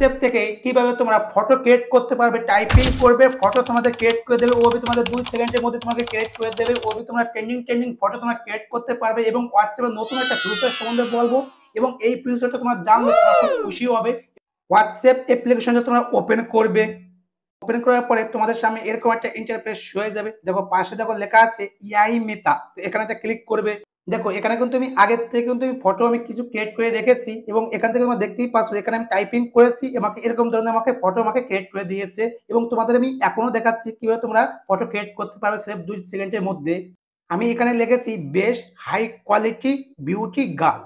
WhatsApp থেকে কিভাবে তোমরা ফটো ক্রিয়েট করতে পারবে, টাইপিং করবে, ফটো তোমাদের ক্রিয়েট করে দেবে, ওবি তোমাদের 2 সেকেন্ডের মধ্যে তোমাকে ক্রিয়েট করে দেবে, ওবি তোমরা ট্রেন্ডিং ফটো তোমরা ক্রিয়েট করতে পারবে এবং হোয়াটসঅ্যাপের নতুন একটা ফিউচার সম্বন্ধে বলবো এবং এই ফিউচারটা তোমরা জানলে তোমরা খুব খুশি হবে। হোয়াটসঅ্যাপ অ্যাপ্লিকেশনটা তোমরা ওপেন করবে, ওপেন করার পরে তোমাদের সামনে এরকম একটা ইন্টারফেস হয়ে যাবে। দেখো পাশে দেখো লেখা আছে ইয়াই মেটা, তো এখানে একটা ক্লিক করবে। দেখো এখানে কিন্তু আমি আগের থেকে কিন্তু ফটো আমি কিছু ক্রিয়েট করে রেখেছি এবং এখান থেকে তোমরা দেখতেই পাচ্ছ এখানে আমি টাইপিং করেছি, আমাকে এরকম ধরনের আমাকে ফটো আমাকে ক্রিয়েট করে দিয়েছে এবং তোমাদের আমি এখনো দেখাচ্ছি কিভাবে তোমরা ফটো ক্রিয়েট করতে পারবে সির্ফ 2 সেকেন্ডের মধ্যে। আমি এখানে লিখেছি best high quality beauty girl.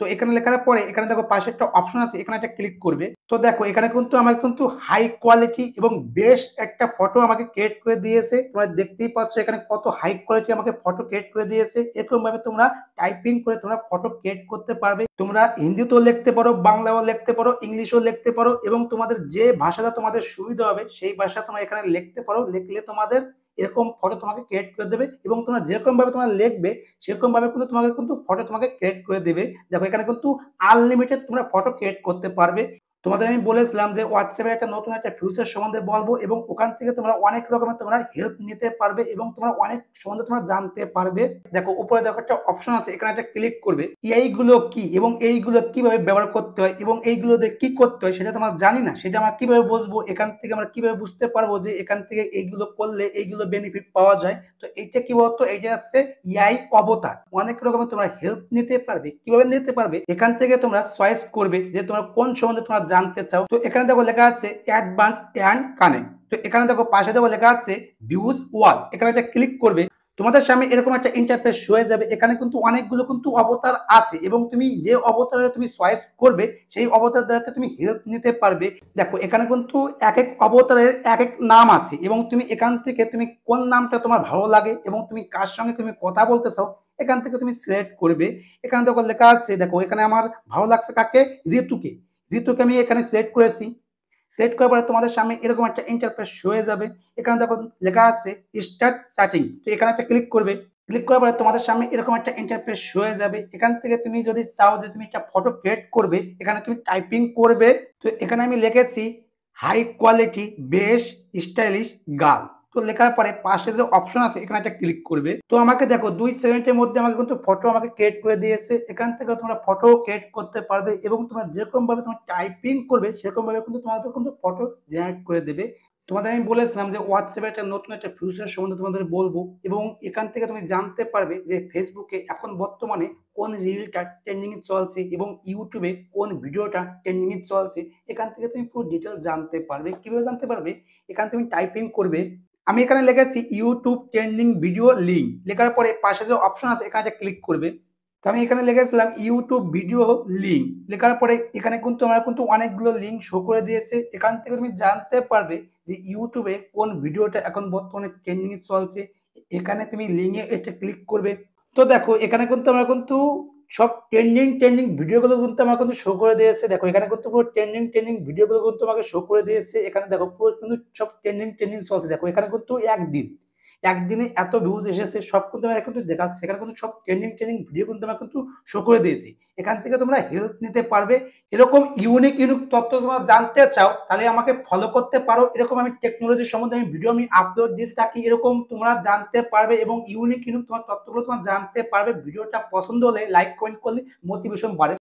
তো এখানে লেখার পরে এখানে দেখো পাশে একটা অপশন আছে, এখানে একটা ক্লিক করবে। তো দেখো এখানে কিন্তু আমার কিন্তু হাই কোয়ালিটি এবং বেস্ট একটা ফটো আমাকে ক্রিয়েট করে দিয়েছে। তোমরা দেখতেই পাচ্ছ এখানে কত হাই কোয়ালিটি আমাকে ফটো ক্রিয়েট করে দিয়েছে। এরকম ভাবে তোমরা টাইপিং করে তোমরা ফটো ক্রিয়েট করতে পারবে। তোমরা হিন্দিতেও লিখতে পারো, বাংলাও লিখতে পারো, ইংলিশও লিখতে পারো এবং তোমাদের যে ভাষাটা তোমাদের সুবিধা হবে সেই ভাষা তোমরা এখানে লিখতে পারো। লিখলে তোমাদের এরকম ফটো তোমাকে ক্রিয়েট করে দেবে এবং তোমরা যেরকম ভাবে তোমরা লিখবে সেরকম ভাবে কিন্তু তোমাকে কিন্তু ফটো তোমাকে ক্রিয়েট করে দেবে। দেখো এখানে কিন্তু আনলিমিটেড তোমরা ফটো ক্রিয়েট করতে পারবে। তোমাদের আমি বলেছিলাম যে হোয়াটসঅ্যাপের একটা নতুন একটা ফিউচার সম্বন্ধে বলবো এবং ওখান থেকে তোমরা অনেক রকমের তোমরা হেল্প নিতে পারবে এবং তোমরা অনেক সম্বন্ধে তোমরা জানতে পারবে। দেখো উপরে দেখো একটা অপশন আছে, এখানে একটা ক্লিক করবে। এইগুলো কি এবং এইগুলো কিভাবে ব্যবহার করতে হয় এবং এইগুলো দিয়ে কি করতে হয় সেটা তোমরা জানি না, সেটা আমরা কিভাবে বুঝবো, এখান থেকে আমরা কিভাবে বুঝতে পারবো যে এখান থেকে এইগুলো করলে এইগুলো বেনিফিট পাওয়া যায়। তো এইটা কি বলতো, এইটা হচ্ছে এআই অবতার। অনেক রকমের তোমরা হেল্প নিতে পারবে। কিভাবে নিতে পারবে, এখান থেকে তোমরা চয়েস করবে যে তোমরা কোন সম্বন্ধে তোমরা জানতে চাও। তো এখানে দেখো লেখা আছে অ্যাডভান্স অ্যান্ড কানেক্ট। তো এখানে দেখো পাশে দেখো লেখা আছে ভিউজ ওয়াল, এখানে একটা ক্লিক করবে। তোমাদের সামনে এরকম একটা ইন্টারফেস হয়ে যাবে। এখানে কিন্তু অনেকগুলো কিন্তু অবতার আছে এবং তুমি যে অবতারে তুমি চয়েস করবে সেই অবতার দ্বারা তুমি হেল্প নিতে পারবে। দেখো এখানে কিন্তু এক এক অবতারের এক এক নাম আছে এবং তুমি এখান থেকে তুমি কোন নামটা তোমার ভালো লাগে এবং তুমি কার সঙ্গে তুমি কথা বলতে চাও এখান থেকে তুমি সিলেক্ট করবে। এখানে দেখো লেখা আছে, দেখো এখানে আমার ভালো লাগছে কাকে, ঋতুকে। ঋতুকে আমি এখানে সিলেক্ট করেছি। সিলেক্ট করার পরে তোমাদের সামনে এরকম একটা ইন্টারফেস হয়ে যাবে। এখানে দেখো লেখা আছে স্টার্ট চ্যাটিং, তো এখানে একটা ক্লিক করবে। ক্লিক করার পরে তোমাদের সামনে এরকম একটা ইন্টারফেস হয়ে যাবে। এখান থেকে তুমি যদি চাও যে তুমি একটা ফটো ক্রিয়েট করবে এখানে তুমি টাইপিং করবে। তো এখানে আমি লিখেছি high quality best stylish girl. তো লেখার পরে পাশে যে অপশন আছে এখানে একটা ক্লিক করবে। তো আমাকে দেখো 2 সেকেন্ডের মধ্যে আমাকে কিন্তু ফটো আমাকে ক্রিয়েট করে দিয়েছে। এখান থেকে তোমরা ফটো ক্রিয়েট করতে পারবে এবং তোমরা যেরকম ভাবে তোমরা টাইপিং করবে সেরকম ভাবে কিন্তু তোমাদের কিন্তু ফটো জেনারেট করে দেবে। তোমাদের আমি বলেছিলাম যে হোয়াটসঅ্যাপে একটা নতুন একটা ফিউচার সম্বন্ধে তোমাদের বলবো এবং এখান থেকে তুমি জানতে পারবে যে ফেসবুকে এখন বর্তমানে কোন রিলটা ট্রেন্ডিং চলছে এবং ইউটিউবে কোন ভিডিওটা ট্রেন্ডিং চলছে। এখান থেকে তুমি পুরো ডিটেল জানতে পারবে। কিভাবে জানতে পারবে, এখানে তুমি টাইপিং করবে। আমি এখানে লিখেছি ইউটিউব ট্রেন্ডিং ভিডিও লিঙ্ক, লেখার পরে পাশে যে অপশন আছে এখানে একটা ক্লিক করবে। তো আমি এখানে লিখেছিলাম ইউটিউব ভিডিও লিঙ্ক, লেখার পরে এখানে কিন্তু আমার কিন্তু অনেকগুলো লিঙ্ক শো করে দিয়েছে। এখান থেকে তুমি জানতে পারবে যে ইউটিউবে কোন ভিডিওটা এখন বর্তমানে ট্রেন্ডিং চলছে। এখানে তুমি লিঙ্কে এটা ক্লিক করবে। তো দেখো এখানে কিন্তু আমরা কিন্তু সব ট্রেন্ডিং ভিডিওগুলো কিন্তু আমার কিন্তু শো করে দিয়েছে। দেখো এখানে কিন্তু পুরো ট্রেন্ডিং ভিডিওগুলো কিন্তু আমাকে শো করে দিয়েছে। এখানে দেখো পুরো কিন্তু সব ট্রেন্ডিং চলছে। দেখো এখানে কিন্তু একদিনে এত ভিউজ এসেছে, সব কিন্তু আমার কিন্তু দেখাচ্ছে। এখানে কিন্তু সব ট্রেন্ডিং ভিডিও কিন্তু আমরা কিন্তু শো করে দিয়েছি। এখান থেকে তোমরা হেল্প নিতে পারবে। এরকম ইউনিক তথ্য তোমরা জানতে চাও তাহলে আমাকে ফলো করতে পারো। এরকম আমি টেকনোলজি সম্বন্ধে আমি ভিডিও আমি আপলোড দিতে থাকি, এরকম তোমরা জানতে পারবে এবং ইউনিক তোমার তথ্যগুলো তোমরা জানতে পারবে। ভিডিওটা পছন্দ হলে লাইক কমেন্ট করলে মোটিভেশন বাড়ে।